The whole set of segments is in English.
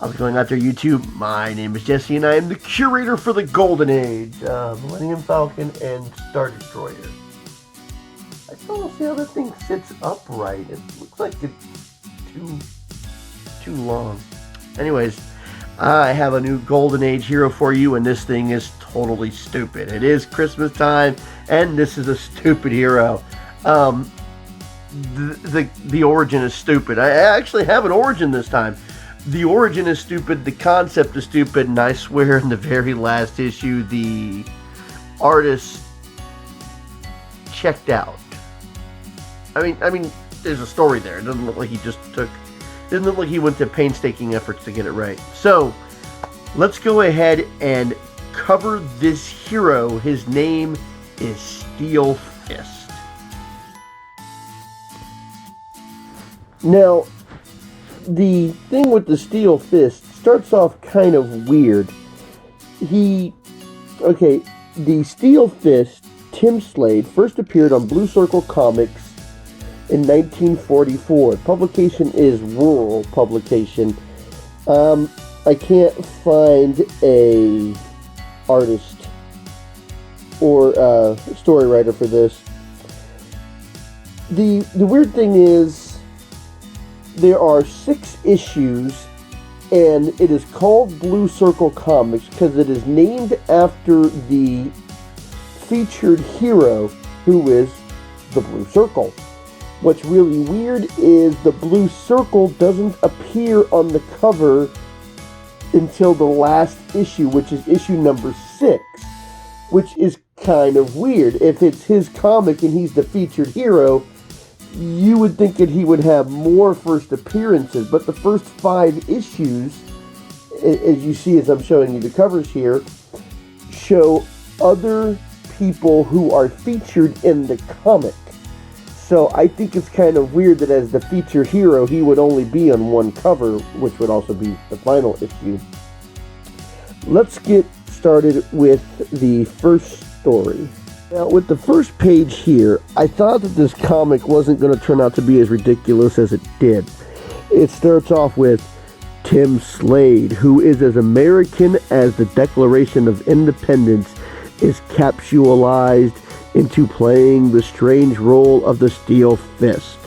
How's it going out there, YouTube? My name is Jesse, and I am the curator for the Golden Age, Millennium Falcon and Star Destroyer. I still don't see how this thing sits upright. It looks like it's too long. Anyways, I have a new Golden Age hero for you, and this thing is totally stupid. It is Christmas time, and this is a stupid hero. The origin is stupid. I actually have an origin this time. The origin is stupid, the concept is stupid, and I swear in the very last issue, the artist checked out. I mean, there's a story there. It doesn't look like he doesn't look like he went to painstaking efforts to get it right. So, let's go ahead and cover this hero. His name is Steel Fist. Now, the thing with the Steel Fist starts off kind of weird. The Steel Fist, Tim Slade, first appeared on Blue Circle Comics in 1944. Publication is Rural Publication. I can't find a artist or story writer for this. The weird thing is, there are 6 issues, and it is called Blue Circle Comics because it is named after the featured hero, who is the Blue Circle. What's really weird is the Blue Circle doesn't appear on the cover until the last issue, which is issue number 6, which is kind of weird. If it's his comic and he's the featured hero, you would think that he would have more first appearances, but the first 5 issues, as you see as I'm showing you the covers here, show other people who are featured in the comic. So I think it's kind of weird that as the featured hero, he would only be on one cover, which would also be the final issue. Let's get started with the first story. Now, with the first page here, I thought that this comic wasn't going to turn out to be as ridiculous as it did. It starts off with Tim Slade, who is as American as the Declaration of Independence, is capsulized into playing the strange role of the Steel Fist.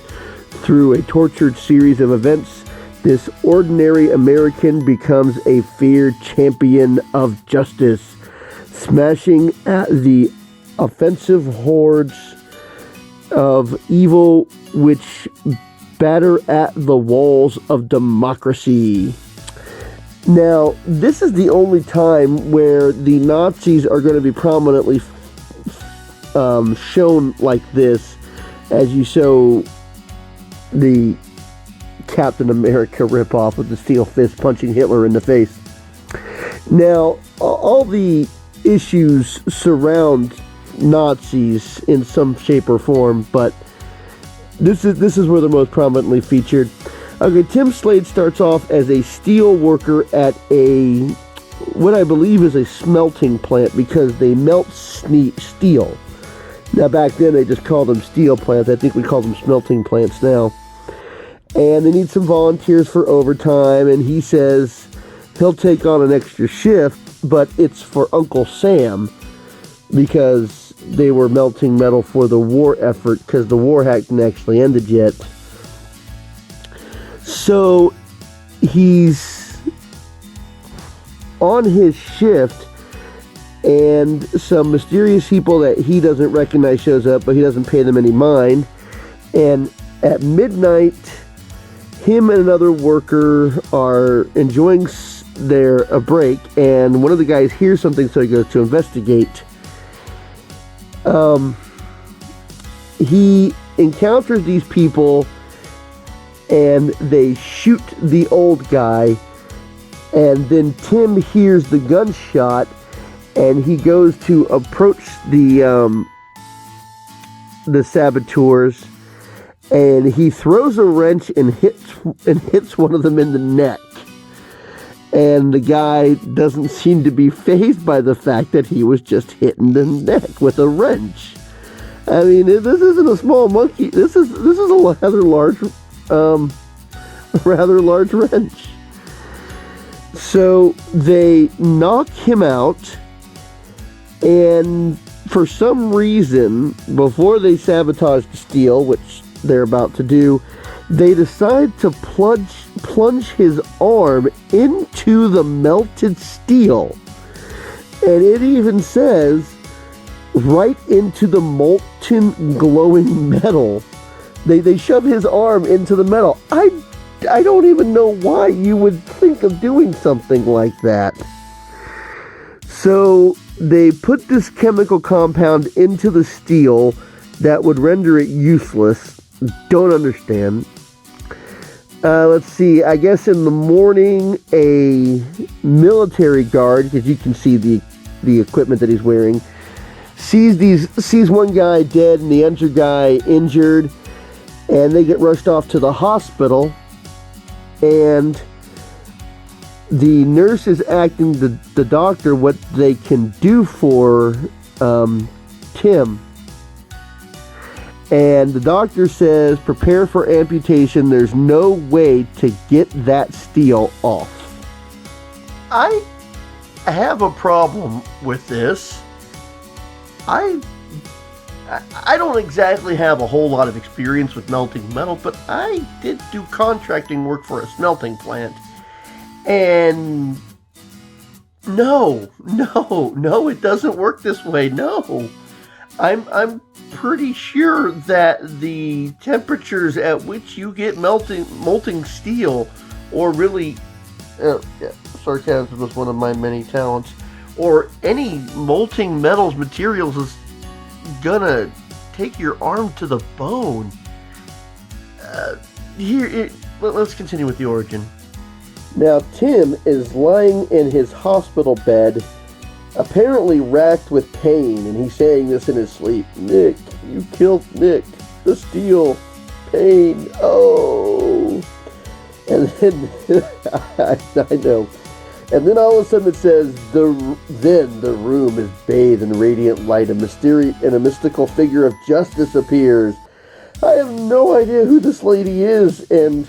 Through a tortured series of events, this ordinary American becomes a feared champion of justice, smashing at the offensive hordes of evil which batter at the walls of democracy. Now, this is the only time where the Nazis are going to be prominently shown like this, as you show the Captain America ripoff with the Steel Fist punching Hitler in the face. Now, all the issues surround Nazis in some shape or form, but this is where they're most prominently featured. Okay, Tim Slade starts off as a steel worker at what I believe is a smelting plant, because they melt steel. Now, back then they just called them steel plants. I think we call them smelting plants now. And they need some volunteers for overtime, and he says he'll take on an extra shift, but it's for Uncle Sam, because they were melting metal for the war effort, because the war hadn't actually ended yet. So he's on his shift, and some mysterious people that he doesn't recognize shows up, but he doesn't pay them any mind. And at midnight, him and another worker are enjoying a break, and one of the guys hears something, so he goes to investigate. He encounters these people, and they shoot the old guy, and then Tim hears the gunshot, and he goes to approach the saboteurs, and he throws a wrench and hits one of them in the neck. And the guy doesn't seem to be fazed by the fact that he was just hit in the neck with a wrench. I mean, this isn't a small monkey. This is a rather large wrench. So they knock him out, and for some reason, before they sabotage the steel, which they're about to do, they decide to plunge his arm into the melted steel. And it even says, right into the molten glowing metal. They shove his arm into the metal. I don't even know why you would think of doing something like that. So they put this chemical compound into the steel that would render it useless. Don't understand. Let's see. I guess in the morning, a military guard, because you can see the equipment that he's wearing, sees one guy dead and the other guy injured, and they get rushed off to the hospital. And the nurse is asking the doctor what they can do for Tim. And the doctor says, prepare for amputation. There's no way to get that steel off. I have a problem with this. I don't exactly have a whole lot of experience with melting metal, but I did do contracting work for a smelting plant. And no, it doesn't work this way. No. I'm pretty sure that the temperatures at which you get molting steel, or really, sarcasm is one of my many talents, or any molting metals materials is gonna take your arm to the bone. Let's continue with the origin. Now, Tim is lying in his hospital bed, apparently racked with pain, and he's saying this in his sleep. Nick, you killed Nick. The steel. Pain. Oh. And then, I know. And then all of a sudden it says, then the room is bathed in radiant light, and a mystical figure of justice appears. I have no idea who this lady is, and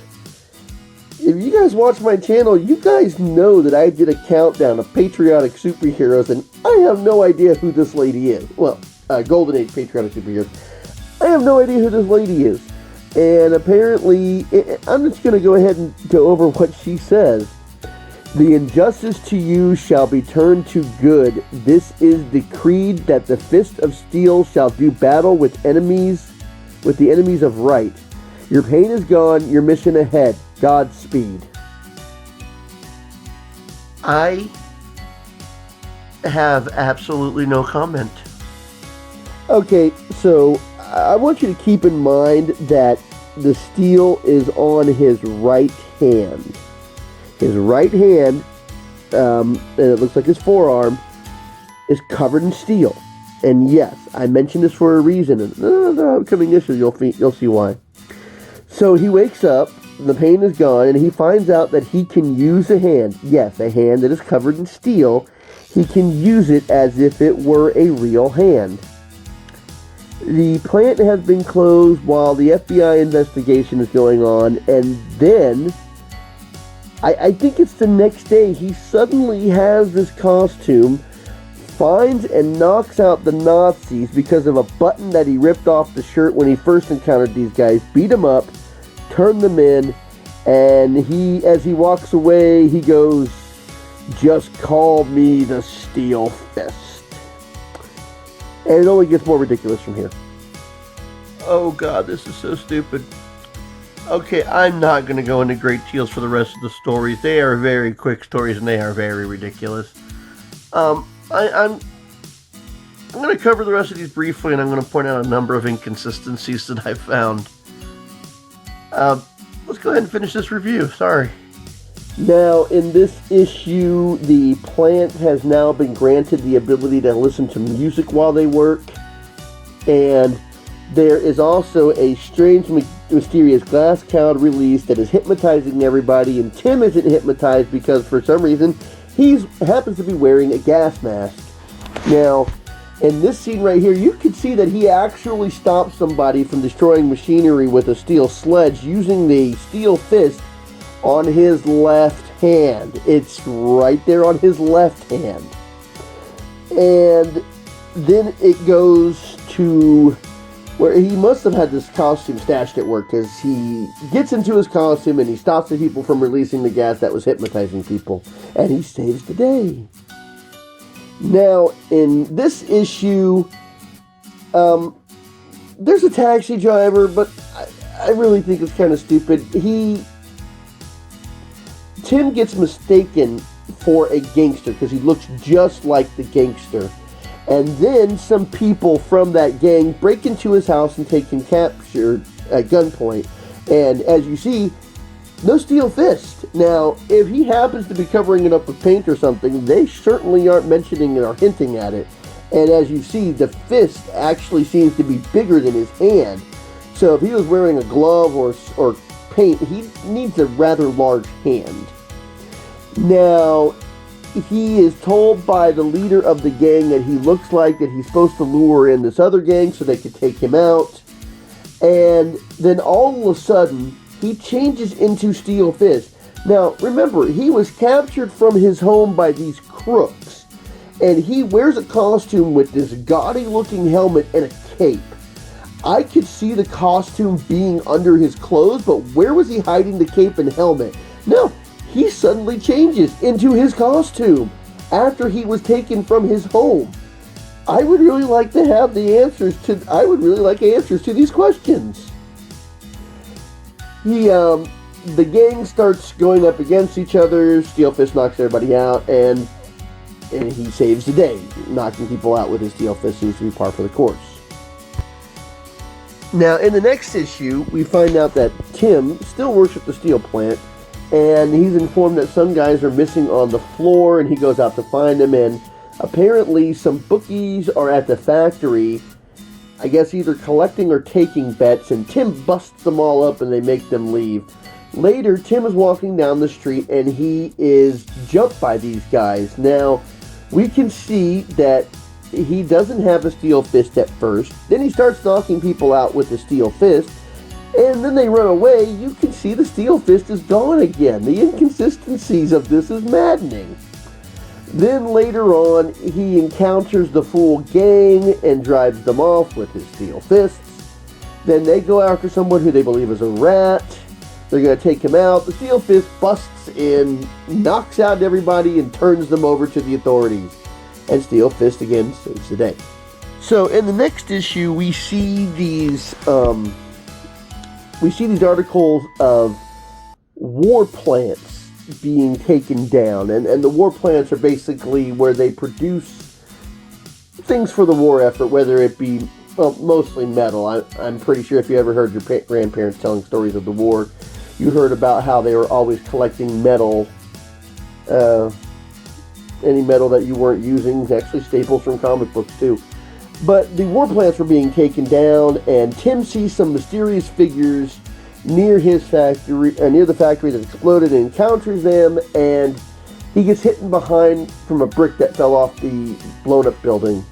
if you guys watch my channel, you guys know that I did a countdown of patriotic superheroes, and I have no idea who this lady is. Well, Golden Age patriotic superheroes. I have no idea who this lady is. And apparently, I'm just going to go ahead and go over what she says. The injustice to you shall be turned to good. This is decreed that the fist of steel shall do battle with the enemies of right. Your pain is gone, your mission ahead. Godspeed. I have absolutely no comment. Okay, so I want you to keep in mind that the steel is on his right hand. His right hand, and it looks like his forearm, is covered in steel. And yes, I mentioned this for a reason. And the upcoming issue, you'll see why. So he wakes up, the pain is gone, and he finds out that he can use a hand. Yes, a hand that is covered in steel. He can use it as if it were a real hand. The plant has been closed while the FBI investigation is going on, and then I think it's the next day, he suddenly has this costume, finds and knocks out the Nazis because of a button that he ripped off the shirt when he first encountered these guys, beat them up, turned them in, and as he walks away, he goes, just call me the Steel Fist. And it only gets more ridiculous from here. Oh God, this is so stupid. Okay, I'm not going to go into great deals for the rest of the stories. They are very quick stories, and they are very ridiculous. I'm going to cover the rest of these briefly, and I'm going to point out a number of inconsistencies that I found. Let's go ahead and finish this review. Sorry. Now, in this issue, the plant has now been granted the ability to listen to music while they work, and there is also a strange, mysterious glass cloud release that is hypnotizing everybody, and Tim isn't hypnotized because for some reason he happens to be wearing a gas mask. Now, in this scene right here, you can see that he actually stopped somebody from destroying machinery with a steel sledge using the steel fist on his left hand. It's right there on his left hand. And then it goes to where he must have had this costume stashed at work, because he gets into his costume and he stops the people from releasing the gas that was hypnotizing people. And he saves the day. Now, in this issue, there's a taxi driver, but I really think it's kind of stupid. Tim gets mistaken for a gangster because he looks just like the gangster. And then some people from that gang break into his house and take him captured at gunpoint. And as you see, no steel fist. Now, if he happens to be covering it up with paint or something, they certainly aren't mentioning it or hinting at it. And as you see, the fist actually seems to be bigger than his hand. So if he was wearing a glove or paint, he needs a rather large hand. Now, he is told by the leader of the gang that he looks like that he's supposed to lure in this other gang so they could take him out. And then all of a sudden, he changes into Steel Fist. Now, remember, he was captured from his home by these crooks. And he wears a costume with this gaudy-looking helmet and a cape. I could see the costume being under his clothes, but where was he hiding the cape and helmet? No, he suddenly changes into his costume after he was taken from his home. I would really like to have answers to these questions. The gang starts going up against each other. Steel Fist knocks everybody out, and he saves the day. Knocking people out with his Steel Fist seems to be par for the course. Now, in the next issue, we find out that Tim still works at the steel plant, and he's informed that some guys are missing on the floor, and he goes out to find them, and apparently some bookies are at the factory, I guess either collecting or taking bets, and Tim busts them all up and they make them leave. Later, Tim is walking down the street, and he is jumped by these guys. Now, we can see that he doesn't have a steel fist at first. Then he starts knocking people out with the steel fist. And then they run away. You can see the steel fist is gone again. The inconsistencies of this is maddening. Then later on, he encounters the full gang and drives them off with his steel fists. Then they go after someone who they believe is a rat. They're going to take him out. The steel fist busts in, knocks out everybody, and turns them over to the authorities. And Steel Fist again saves the day. So in the next issue, we see these articles of war plants being taken down, and the war plants are basically where they produce things for the war effort, whether it be mostly metal. I'm pretty sure if you ever heard your grandparents telling stories of the war, you heard about how they were always collecting metal. Any metal that you weren't using, actually staples from comic books too. But the war plants were being taken down, and Tim sees some mysterious figures near his factory, near the factory that exploded, and encounters them, and he gets hit behind from a brick that fell off the blown up building.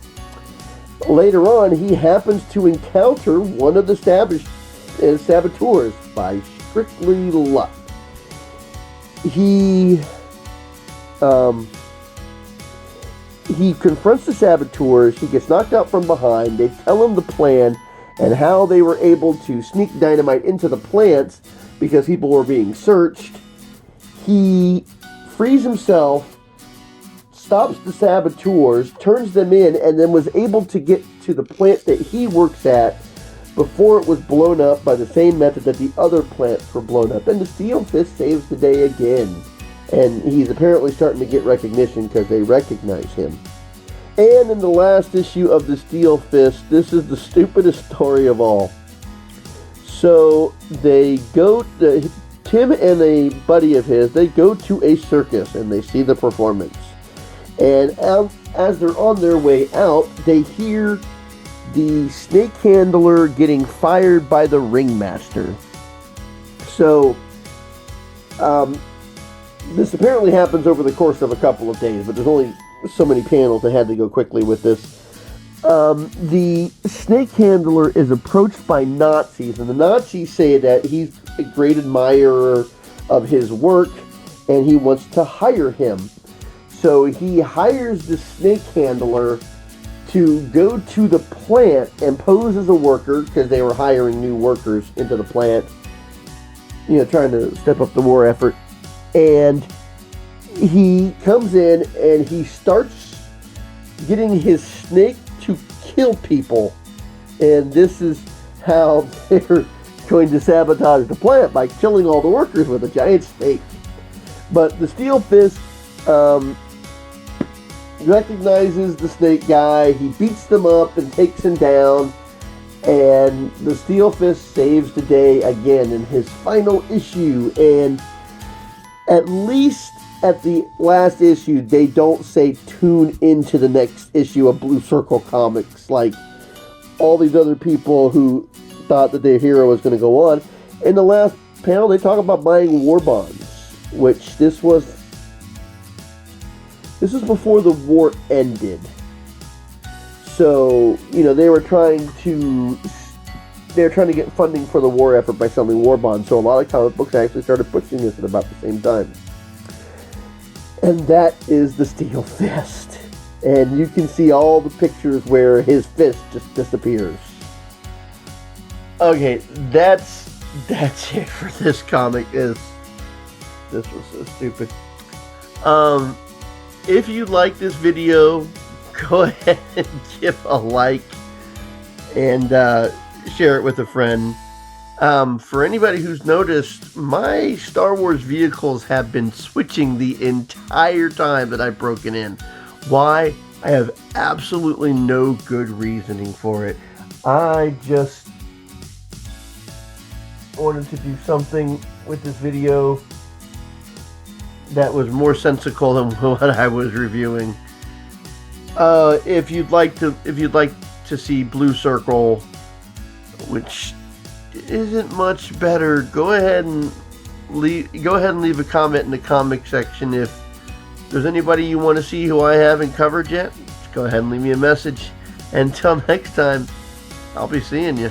Later on, he happens to encounter one of the saboteurs by strictly luck. He confronts the saboteurs. He gets knocked out from behind. They tell him the plan and how they were able to sneak dynamite into the plants because people were being searched. He frees himself, stops the saboteurs, turns them in, and then was able to get to the plant that he works at before it was blown up by the same method that the other plants were blown up. And the Steel Fist saves the day again. And he's apparently starting to get recognition because they recognize him. And in the last issue of the Steel Fist, this is the stupidest story of all. So Tim and a buddy of his, they go to a circus and they see the performance. And as they're on their way out, they hear the snake handler getting fired by the ringmaster. So, this apparently happens over the course of a couple of days, but there's only so many panels. I had to go quickly with this. The snake handler is approached by Nazis, and the Nazis say that he's a great admirer of his work, and he wants to hire him. So he hires the snake handler to go to the plant and pose as a worker, because they were hiring new workers into the plant, trying to step up the war effort. And he comes in and he starts getting his snake to kill people. And this is how they're going to sabotage the plant, by killing all the workers with a giant snake. But the Steel Fist recognizes the snake guy. He beats them up and takes him down. And the Steel Fist saves the day again in his final issue. And at least at the last issue, they don't say tune into the next issue of Blue Circle Comics, like all these other people who thought that their hero was going to go on. In the last panel, they talk about buying war bonds, which this was before the war ended. So, they were trying to get funding for the war effort by selling war bonds. So a lot of comic books actually started pushing this at about the same time. And that is the Steel Fist. And you can see all the pictures where his fist just disappears. Okay, that's it for this comic. This was so stupid. If you like this video, go ahead and give a like and share it with a friend. For anybody who's noticed, my Star Wars vehicles have been switching the entire time that I've broken in. Why? I have absolutely no good reasoning for it. I just wanted to do something with this video that was more sensical than what I was reviewing. If you'd like to see Blue Circle, which isn't much better, go ahead and leave a comment in the comic section. If there's anybody you want to see who I haven't covered yet, just go ahead and leave me a message. Until next time, I'll be seeing you.